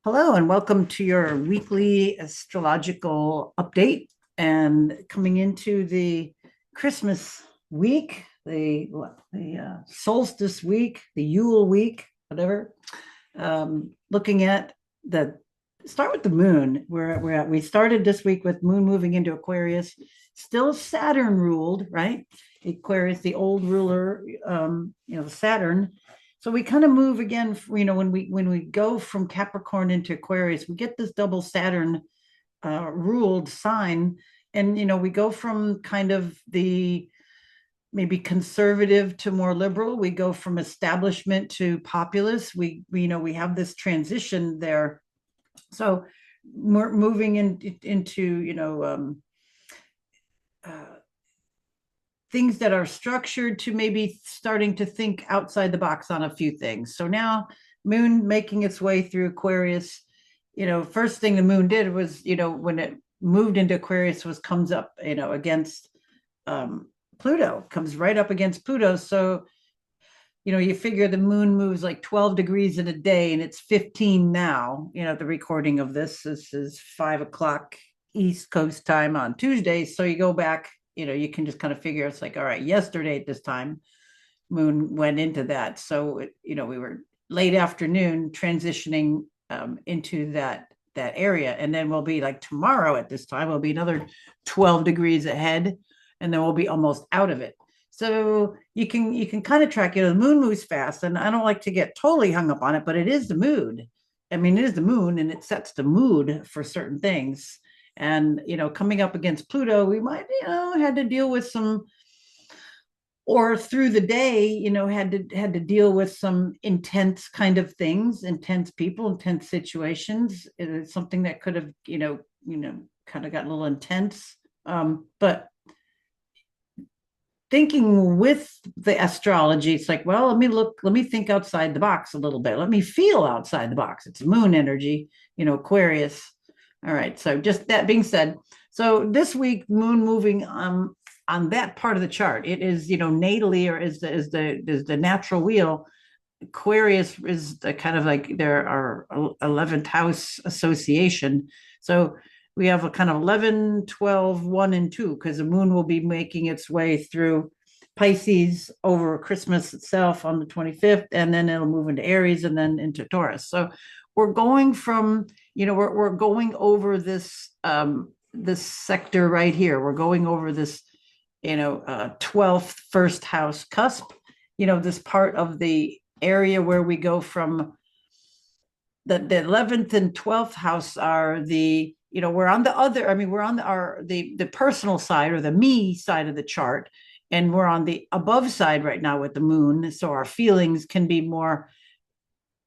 Hello, and welcome to your weekly astrological update. And coming into the Christmas week, the solstice week, the Yule week, whatever. Looking at the start with the moon. We started this week with moon moving into Aquarius, still Saturn ruled, right? Aquarius, the old ruler, Saturn. So we kind of move again, when we go from Capricorn into Aquarius, we get this double Saturn ruled sign. And we go from kind of the maybe conservative to more liberal. We go from establishment to populist. We have this transition there. So we're moving into uh, things that are structured to maybe starting to think outside the box on a few things. So now moon making its way through Aquarius. First thing the moon did was, when it moved into Aquarius, was comes up, against Pluto, comes right up against Pluto. So, you figure the moon moves like 12 degrees in a day, and it's 15 now. The recording of this is 5 o'clock East Coast time on Tuesday. So you go back, you can just kind of figure it's like, all right, yesterday at this time, moon went into that. So, we were late afternoon transitioning into that area. And then we'll be like tomorrow at this time, we'll be another 12 degrees ahead, and then we'll be almost out of it. So you can kind of track, the moon moves fast, and I don't like to get totally hung up on it, but it is the mood. I mean, it is the moon, and it sets the mood for certain things. And coming up against Pluto, we might had to deal with some, or through the day, had to deal with some intense kind of things, intense people, intense situations. It is something that could have kind of got a little intense. But thinking with the astrology, it's like, well, let me think outside the box a little bit. Let me feel outside the box. It's moon energy, Aquarius. All right. So just that being said, so this week, moon moving on that part of the chart, it is, natally, or is the natural wheel. Aquarius is the kind of like there are 11th house association. So we have a kind of 11, 12, 1, and 2, because the moon will be making its way through Pisces over Christmas itself on the 25th, and then it'll move into Aries and then into Taurus. So we're going from, we're going over this sector right here. We're going over this, 12th first house cusp, this part of the area where we go from the 11th and 12th house are the, we're on the other, we're on the personal side, or the me side of the chart, and we're on the above side right now with the moon. So our feelings can be more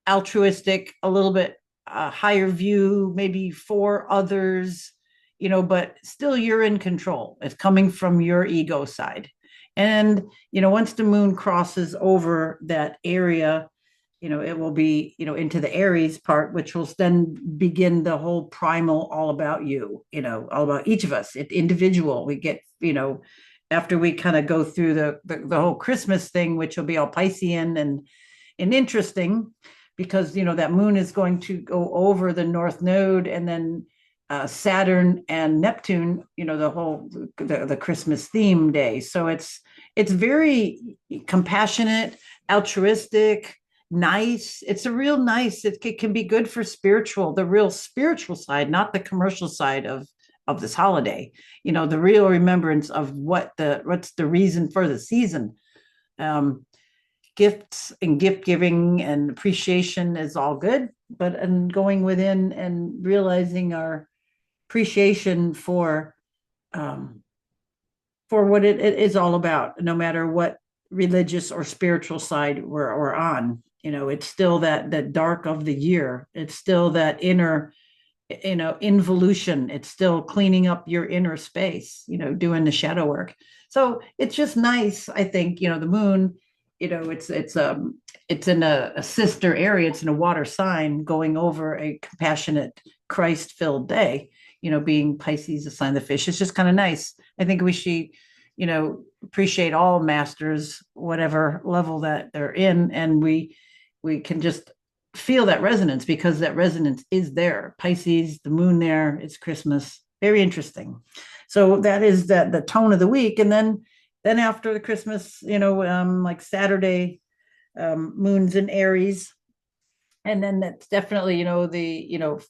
altruistic, a little bit higher view, maybe for others, but still you're in control. It's coming from your ego side. And, once the moon crosses over that area, it will be, into the Aries part, which will then begin the whole primal, all about you, all about each of us, individual. We get, after we kind of go through the whole Christmas thing, which will be all Piscean and interesting, because, that moon is going to go over the North Node, and then Saturn and Neptune, the Christmas theme day. So it's very compassionate, altruistic, nice. It's a real nice. It can be good for the real spiritual side, not the commercial side of this holiday. The real remembrance of what's the reason for the season. Gifts and gift giving and appreciation is all good, but and going within and realizing our appreciation for what it is all about, no matter what religious or spiritual side we're on. It's still that dark of the year. It's still that inner, involution. It's still cleaning up your inner space, doing the shadow work. So it's just nice. I think, the moon, it's in a sister area. It's in a water sign going over a compassionate, Christ-filled day, being Pisces, a sign of the fish. It's just kind of nice. I think we should, appreciate all masters, whatever level that they're in, and we can just feel that resonance because that resonance is there. Pisces, the moon there, it's Christmas. Very interesting. So that is the tone of the week. And then after the Christmas, like Saturday, moon's in Aries. And then that's definitely,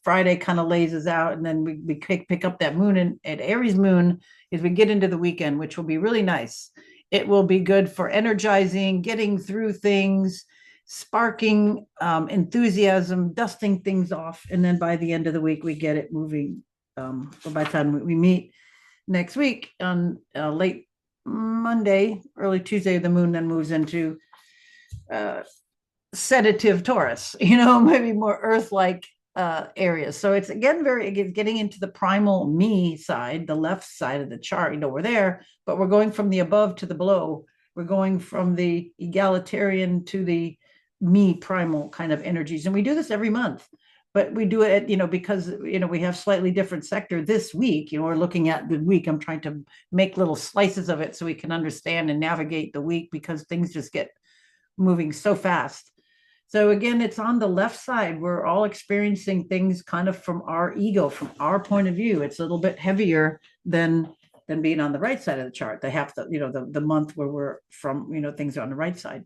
Friday kind of lays us out. And then we pick up that moon and at Aries moon as we get into the weekend, which will be really nice. It will be good for energizing, getting through things, sparking enthusiasm, dusting things off. And then by the end of the week, we get it moving. So by the time we meet next week on late Monday, early Tuesday, the moon then moves into sedative Taurus, maybe more Earth-like areas. So it's again getting into the primal me side, the left side of the chart. We're there, but we're going from the above to the below. We're going from the egalitarian to the me primal kind of energies, and we do this every month. But we do it, because we have slightly different sector this week. We're looking at the week. I'm trying to make little slices of it so we can understand and navigate the week because things just get moving so fast. So again, it's on the left side. We're all experiencing things kind of from our ego, from our point of view. It's a little bit heavier than being on the right side of the chart. They have to, the month where we're from, things are on the right side.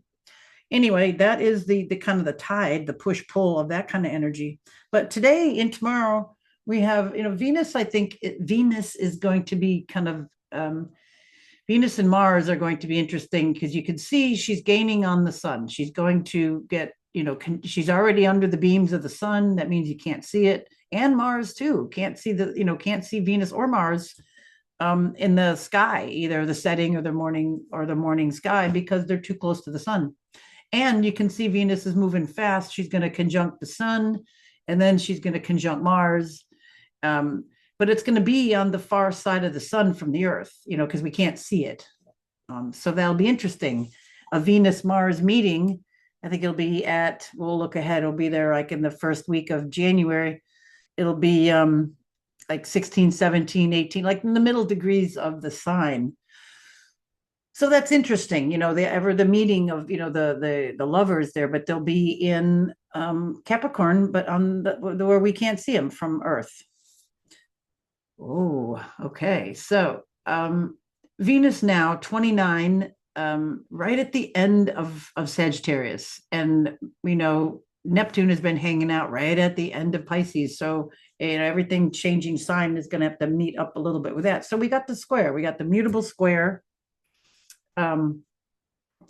Anyway, that is the kind of the tide, the push pull of that kind of energy. But today and tomorrow we have, Venus. I think Venus is going to be kind of Venus and Mars are going to be interesting because you can see she's gaining on the sun. She's going to get, she's already under the beams of the sun. That means you can't see it. And Mars too. Can't see can't see Venus or Mars in the sky, either the setting or the morning sky, because they're too close to the sun. And you can see Venus is moving fast. She's going to conjunct the sun, and then she's going to conjunct Mars. But it's going to be on the far side of the sun from the Earth, because we can't see it. So that'll be interesting. A Venus-Mars meeting, I think we'll look ahead, it'll be there like in the first week of January. It'll be like 16, 17, 18, like in the middle degrees of the sign. So that's interesting, the meeting of, the lovers there, but they'll be in Capricorn, but on where we can't see them from Earth. Oh, okay. So Venus now 29, right at the end of Sagittarius. And we know Neptune has been hanging out right at the end of Pisces. So everything changing sign is going to have to meet up a little bit with that. So we got the square, we got the mutable square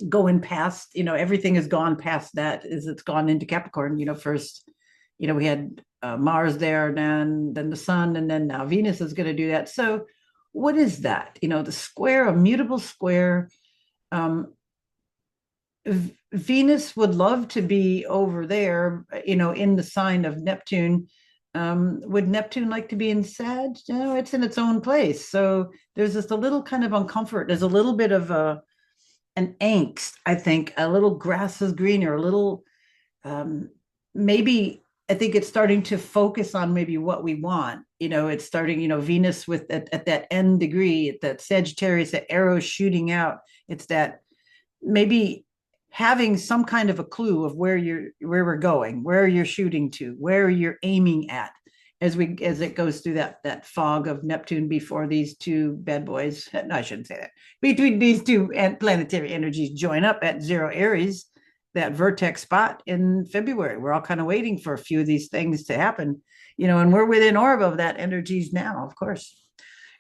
going past, everything has gone past that as it's gone into Capricorn. First, we had Mars there, and then the sun, and then now Venus is going to do that. So what is that? The square, a mutable square. Venus would love to be over there, in the sign of Neptune. Would Neptune like to be in Sag? No, it's in its own place. So there's just a little kind of uncomfort. There's a little bit of an angst, I think. A little grass is greener, a little maybe. I think it's starting to focus on maybe what we want. It's starting, Venus with at that end degree, at that Sagittarius, that arrow shooting out. It's that maybe having some kind of a clue of where we're going, where you're shooting to, where you're aiming at as it goes through that fog of Neptune before these two bad boys. No, I shouldn't say that. Between these two planetary energies join up at 0 Aries, that vertex spot in February. We're all kind of waiting for a few of these things to happen, and we're within orb of that energies now, of course.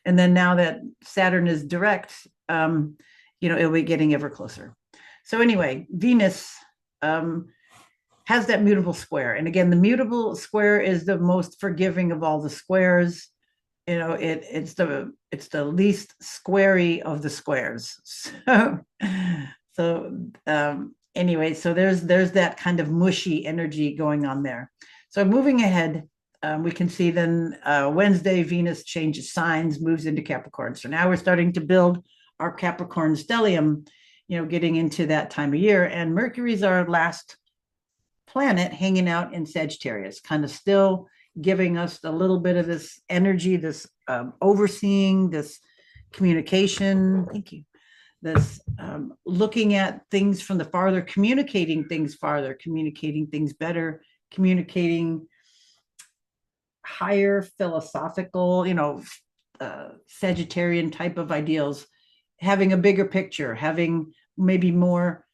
And then now that Saturn is direct, it'll be getting ever closer. So anyway, Venus has that mutable square. And again, the mutable square is the most forgiving of all the squares. It's the least squarey of the squares. Anyway, so there's that kind of mushy energy going on there. So moving ahead, we can see then Wednesday, Venus changes signs, moves into Capricorn. So now we're starting to build our Capricorn stellium, getting into that time of year. And Mercury's our last planet hanging out in Sagittarius, kind of still giving us a little bit of this energy, this overseeing, this communication. Thank you. This looking at things from the farther, communicating things farther, communicating things better, communicating higher philosophical, Sagittarian type of ideals, having a bigger picture, having maybe more,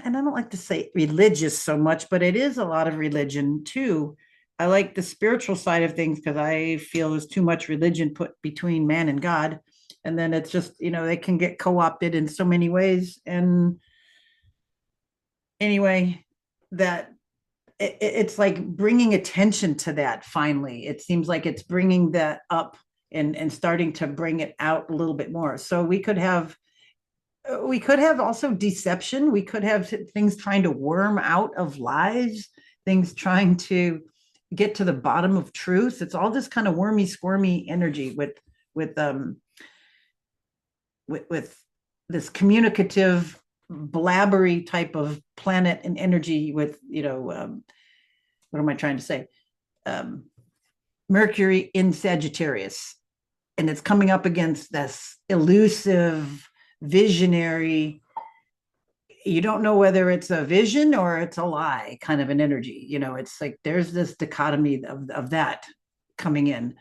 and I don't like to say religious so much, but it is a lot of religion too. I like the spiritual side of things because I feel there's too much religion put between man and God. And then it's just, they can get co opted in so many ways. And anyway, that it's like bringing attention to that finally. It seems like it's bringing that up and starting to bring it out a little bit more. So we could have also deception. We could have things trying to worm out of lies, things trying to get to the bottom of truth. It's all this kind of wormy, squirmy energy with this communicative, blabbery type of planet and energy with what am I trying to say? Mercury in Sagittarius, and it's coming up against this elusive, visionary. You don't know whether it's a vision or it's a lie kind of an energy. It's like there's this dichotomy of that coming in.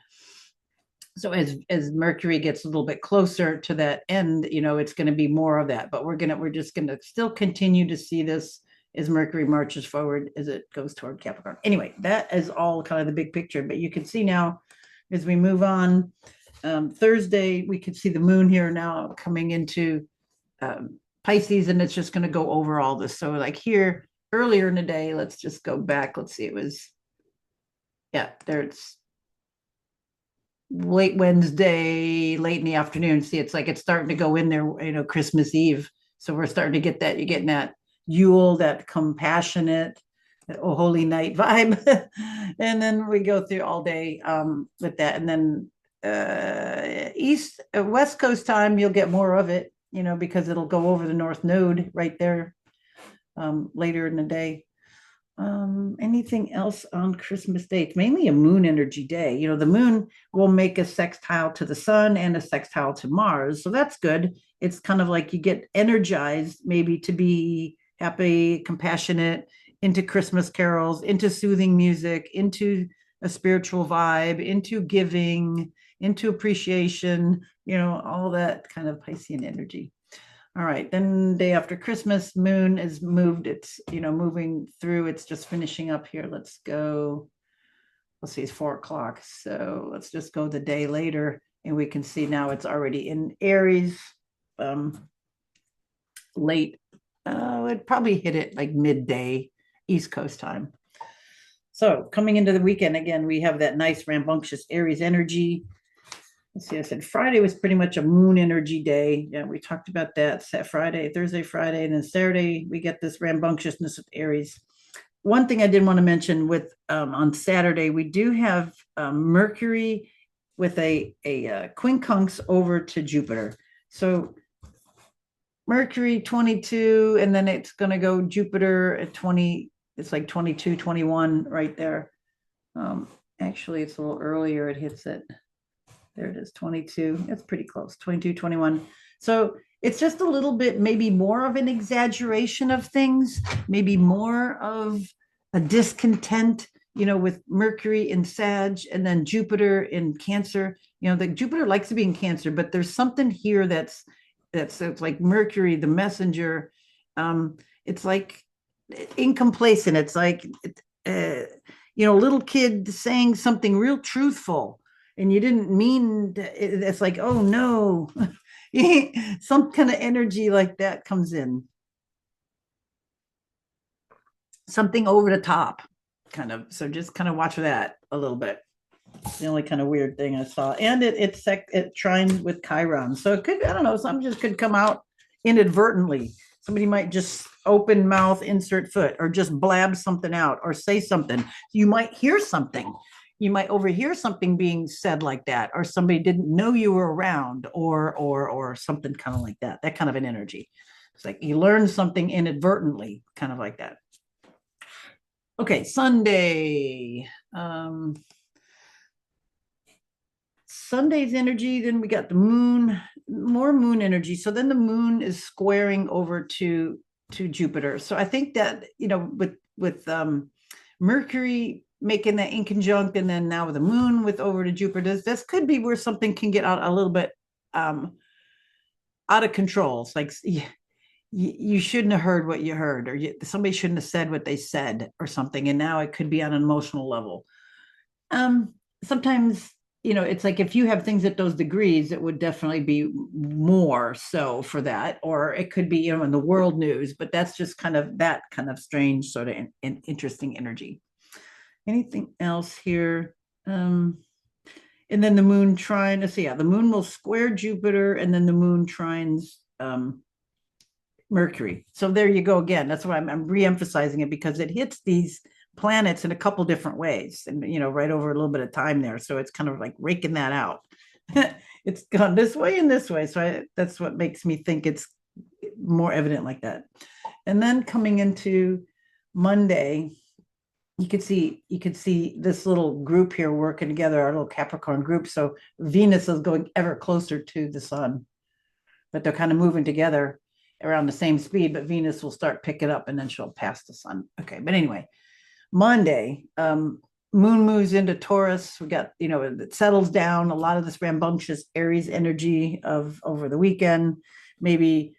So as Mercury gets a little bit closer to that end, it's going to be more of that. But we're just going to still continue to see this as Mercury marches forward as it goes toward Capricorn. Anyway, that is all kind of the big picture. But you can see now as we move on, Thursday, we can see the moon here now coming into Pisces, and it's just going to go over all this. So like here earlier in the day, let's just go back. Let's see, it was, there it's late Wednesday, late in the afternoon. See, it's like it's starting to go in there, Christmas Eve. So we're starting to get that. You're getting that Yule, that compassionate, that oh holy night vibe. And then we go through all day with that. And then West Coast time, you'll get more of it, because it'll go over the North Node right there later in the day. Anything else on Christmas Day? It's mainly a moon energy day. The moon will make a sextile to the sun and a sextile to Mars. So that's good. It's kind of like you get energized maybe to be happy, compassionate, into Christmas carols, into soothing music, into a spiritual vibe, into giving, into appreciation, all that kind of Piscean energy. All right, then day after Christmas, moon is moved. It's, moving through. It's just finishing up here. Let's go. Let's see, it's 4 o'clock. So let's just go the day later, and we can see now it's already in Aries. Late, it probably hit it like midday East Coast time. So coming into the weekend, again, we have that nice rambunctious Aries energy. Let's see, I said Friday was pretty much a moon energy day. Yeah, we talked about that. Thursday, Friday, and then Saturday, we get this rambunctiousness of Aries. One thing I did want to mention with on Saturday, we do have Mercury with a quincunx over to Jupiter. So Mercury 22, and then it's going to go Jupiter at 20. It's like 22, 21 right there. Actually, it's a little earlier. It hits it. There it is, 22. It's pretty close, 22, 21. So it's just a little bit, maybe more of an exaggeration of things, maybe more of a discontent, with Mercury in Sag and then Jupiter in Cancer. The Jupiter likes to be in Cancer, but there's something here that's it's like Mercury, the messenger. It's like incomplacent. It's like, a little kid saying something real truthful, and you didn't mean to, it's like, oh no, some kind of energy like that comes in. Something over the top, kind of. So just kind of watch for that a little bit. It's the only kind of weird thing I saw. And it trines with Chiron. So it could, I don't know, something just could come out inadvertently. Somebody might just open mouth, insert foot, or just blab something out or say something. You might hear something. You might overhear something being said like that, or somebody didn't know you were around, or something kind of like that. That kind of an energy. It's like you learn something inadvertently, kind of like that. Okay, Sunday. Sunday's energy, then we got the moon, more moon energy. So then the moon is squaring over to Jupiter. So I think that, with Mercury making that inconjunct, and then now with the moon with over to Jupiter, this could be where something can get out a little bit um, out of control. It's like you shouldn't have heard what you heard, or somebody shouldn't have said what they said, or something. And now it could be on an emotional level. Sometimes, it's like if you have things at those degrees, it would definitely be more so for that, or it could be, in the world news, but that's just kind of that kind of strange, sort of interesting energy. Anything else here? And then the moon trine, let's see, yeah, the moon will square Jupiter, and then the moon trines Mercury. So there you go again. That's why I'm re-emphasizing it, because it hits these planets in a couple different ways, and right over a little bit of time there. So it's kind of like raking that out. It's gone this way and this way. So that's what makes me think it's more evident like that. And then coming into Monday, you could see this little group here working together, our little Capricorn group. So Venus is going ever closer to the sun, but they're kind of moving together around the same speed, but Venus will start picking up and then she'll pass the sun. Okay, but anyway, Monday, moon moves into Taurus. We got, it settles down a lot of this rambunctious Aries energy of over the weekend. Maybe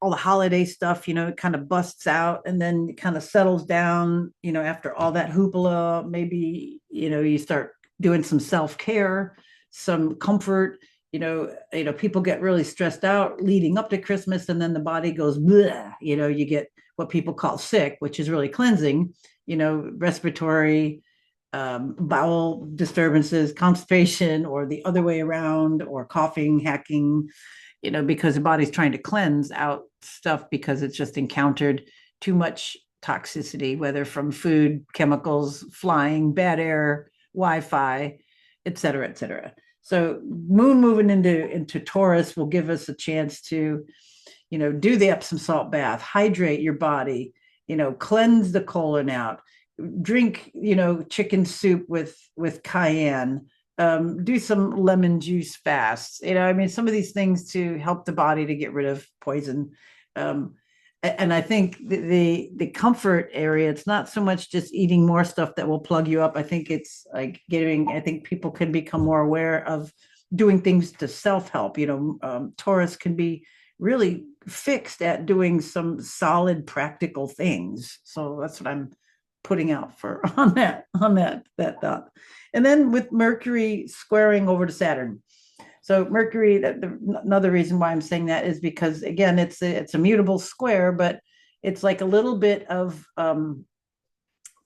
all the holiday stuff, it kind of busts out and then it kind of settles down, after all that hoopla. Maybe, you start doing some self-care, some comfort. People get really stressed out leading up to Christmas, and then the body goes bleh. You get what people call sick, which is really cleansing, respiratory, bowel disturbances, constipation, or the other way around, or coughing, hacking, because the body's trying to cleanse out stuff because it's just encountered too much toxicity, whether from food, chemicals, flying, bad air, Wi-Fi, et cetera, et cetera. So moon moving into Taurus will give us a chance to, do the Epsom salt bath, hydrate your body, cleanse the colon out, drink, chicken soup with cayenne, do some lemon juice fasts. Some of these things to help the body to get rid of poison. And I think the comfort area, it's not so much just eating more stuff that will plug you up. I think it's like I think people can become more aware of doing things to self-help. Taurus can be really fixed at doing some solid practical things. So that's what I'm putting out for on that thought. And then with Mercury squaring over to Saturn. So Mercury, another reason why I'm saying that is because, again, it's a mutable square, but it's like a little bit of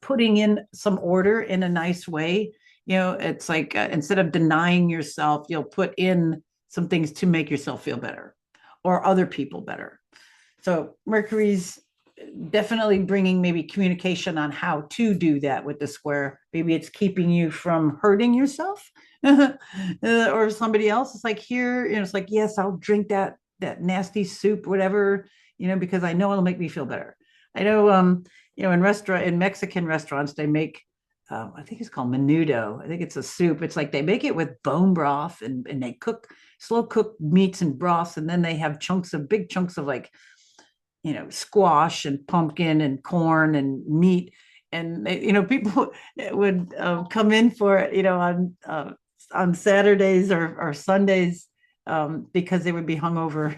putting in some order in a nice way. It's like instead of denying yourself, you'll put in some things to make yourself feel better or other people better. So Mercury's definitely bringing maybe communication on how to do that with the square. Maybe it's keeping you from hurting yourself or somebody else. It's like here, it's like, yes, I'll drink that nasty soup, whatever, because I know it'll make me feel better. I know, in Mexican restaurants, they make, I think it's called menudo. I think it's a soup. It's like they make it with bone broth and they slow cook meats and broths. And then they have big chunks of like, squash and pumpkin and corn and meat. And, people would come in for it, on Saturdays or Sundays, because they would be hungover.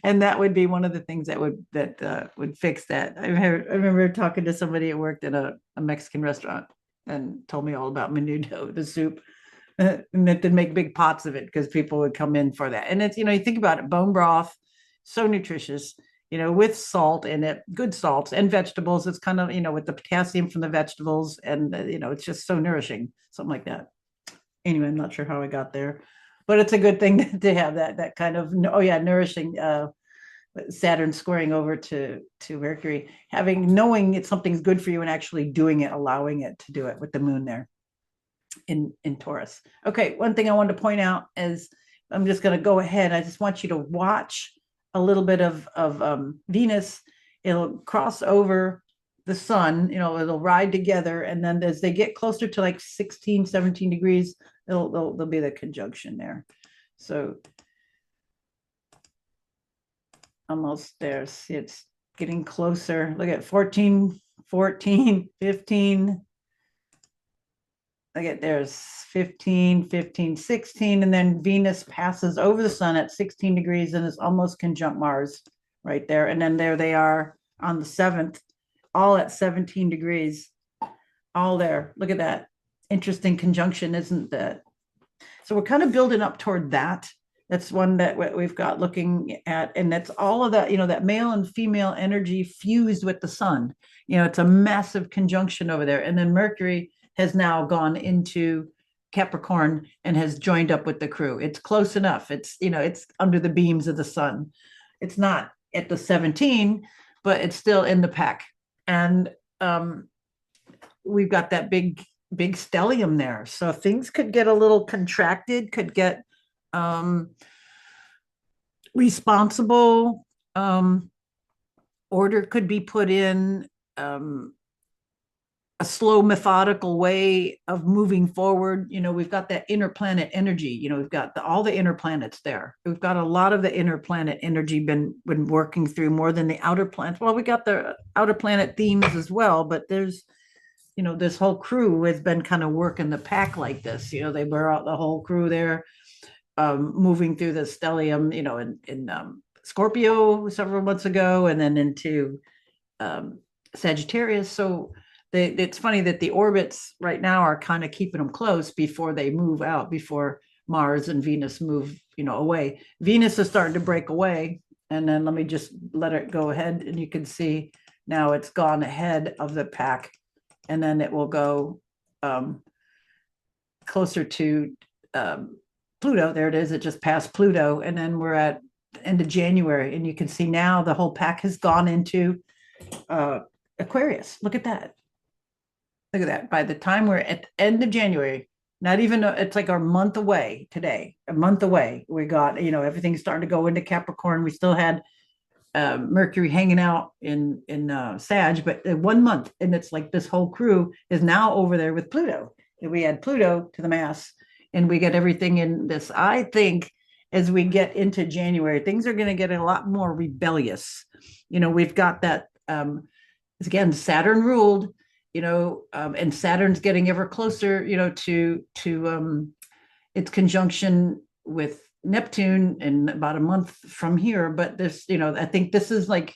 And that would be one of the things that would fix that. I remember talking to somebody who worked in a Mexican restaurant and told me all about menudo, the soup, and that they'd make big pots of it because people would come in for that. And it's, you think about it, bone broth, so nutritious, with salt in it, good salts and vegetables. It's kind of, with the potassium from the vegetables, and, it's just so nourishing, something like that. Anyway, I'm not sure how I got there, but it's a good thing to have that kind of, nourishing, Saturn squaring over to Mercury, knowing it's something's good for you and actually doing it, allowing it to do it with the moon there in Taurus. Okay, one thing I wanted to point out is, I'm just going to go ahead. I just want you to watch a little bit of Venus. It'll cross over the sun, it'll ride together. And then as they get closer to like 16, 17 degrees, there'll be the conjunction there. So almost there. See, it's getting closer. Look at 14, 14, 15. Look at there's 15, 15, 16, and then Venus passes over the sun at 16 degrees and is almost conjunct Mars right there. And then there they are on the 7th, all at 17 degrees, all there. Look at that. Interesting conjunction, isn't that? So we're kind of building up toward that. That's one that we've got looking at, and that's all of that, that male and female energy fused with the sun. It's a massive conjunction over there. And then Mercury has now gone into Capricorn and has joined up with the crew. It's close enough. It's under the beams of the sun. It's not at the 17, but it's still in the pack. And we've got that big stellium there. So things could get a little contracted, could get responsible, order could be put in, a slow methodical way of moving forward. We've got that inner planet energy. We've got all the inner planets there. We've got a lot of the inner planet energy been working through more than the outer planets. Well, we got the outer planet themes as well, but there's this whole crew has been kind of working the pack like this. They were out the whole crew there, moving through the stellium, in Scorpio several months ago, and then into Sagittarius. So it's funny that the orbits right now are kind of keeping them close before they move out, before Mars and Venus move, away. Venus is starting to break away, and then let me just let it go ahead, and you can see now it's gone ahead of the pack, and then it will go closer to Pluto. There it is. It just passed Pluto, and then we're at the end of January, and you can see now the whole pack has gone into Aquarius. Look at that. Look at that. By the time we're at the end of January, not even, it's like a month away today, a month away. We got, everything's starting to go into Capricorn. We still had Mercury hanging out in Sag, but 1 month, and it's like this whole crew is now over there with Pluto. And we add Pluto to the mass, and we get everything in this. I think as we get into January, things are going to get a lot more rebellious. We've got that, again, Saturn ruled, and Saturn's getting ever closer, to its conjunction with Neptune in about a month from here. But this, I think this is like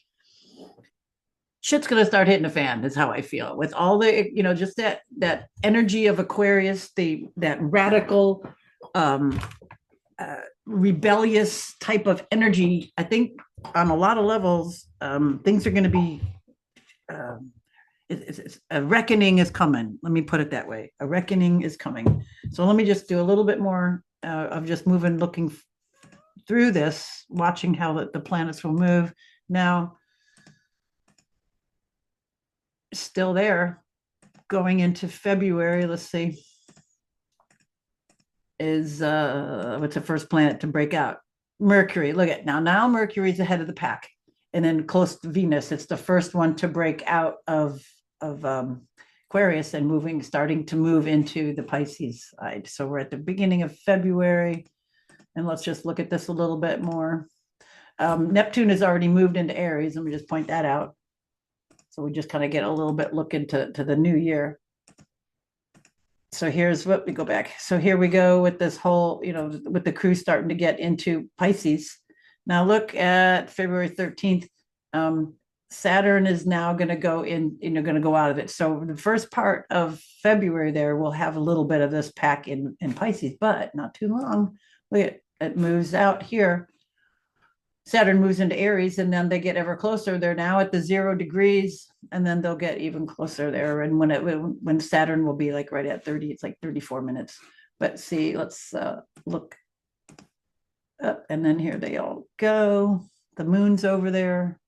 shit's going to start hitting the fan, is how I feel, with all the, just that energy of Aquarius, that radical, rebellious type of energy. I think on a lot of levels, things are going to be, it's a reckoning is coming. Let me put it that way. A reckoning is coming. So let me just do a little bit more of just moving, looking through this, watching how the planets will move. Now, still there, going into February, let's see, is what's the first planet to break out? Mercury. Look at now Mercury's ahead of the pack, and then close to Venus. It's the first one to break out of Aquarius and starting to move into the Pisces side. So we're at the beginning of February, and let's just look at this a little bit more. Neptune has already moved into Aries. Let me just point that out. So we just kind of get a little bit look into the new year. So here's what we go back. So here we go with this whole, with the crew starting to get into Pisces. Now look at February 13th. Saturn is now going to go in, going to go out of it. So the first part of February there, we'll have a little bit of this pack in Pisces, but not too long. Look at it moves out here. Saturn moves into Aries, and then they get ever closer. They're now at the 0 degrees, and then they'll get even closer there. And when Saturn will be like right at 30, it's like 34 minutes. But see, let's look up, and then here they all go. The moon's over there.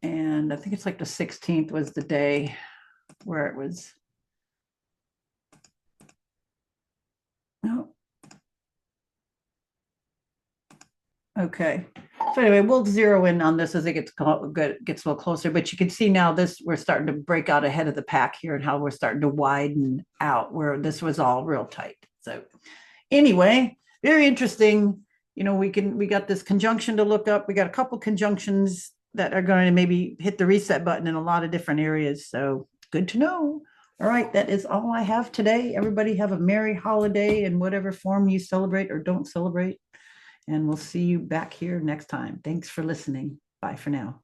And I think it's like the 16th was the day where it was. No. Okay. So anyway, we'll zero in on this as it gets a little closer. But you can see now we're starting to break out ahead of the pack here, and how we're starting to widen out where this was all real tight. So anyway, very interesting. We got this conjunction to look up. We got a couple conjunctions that are going to maybe hit the reset button in a lot of different areas. So good to know. All right, that is all I have today. Everybody have a merry holiday in whatever form you celebrate or don't celebrate. And we'll see you back here next time. Thanks for listening. Bye for now.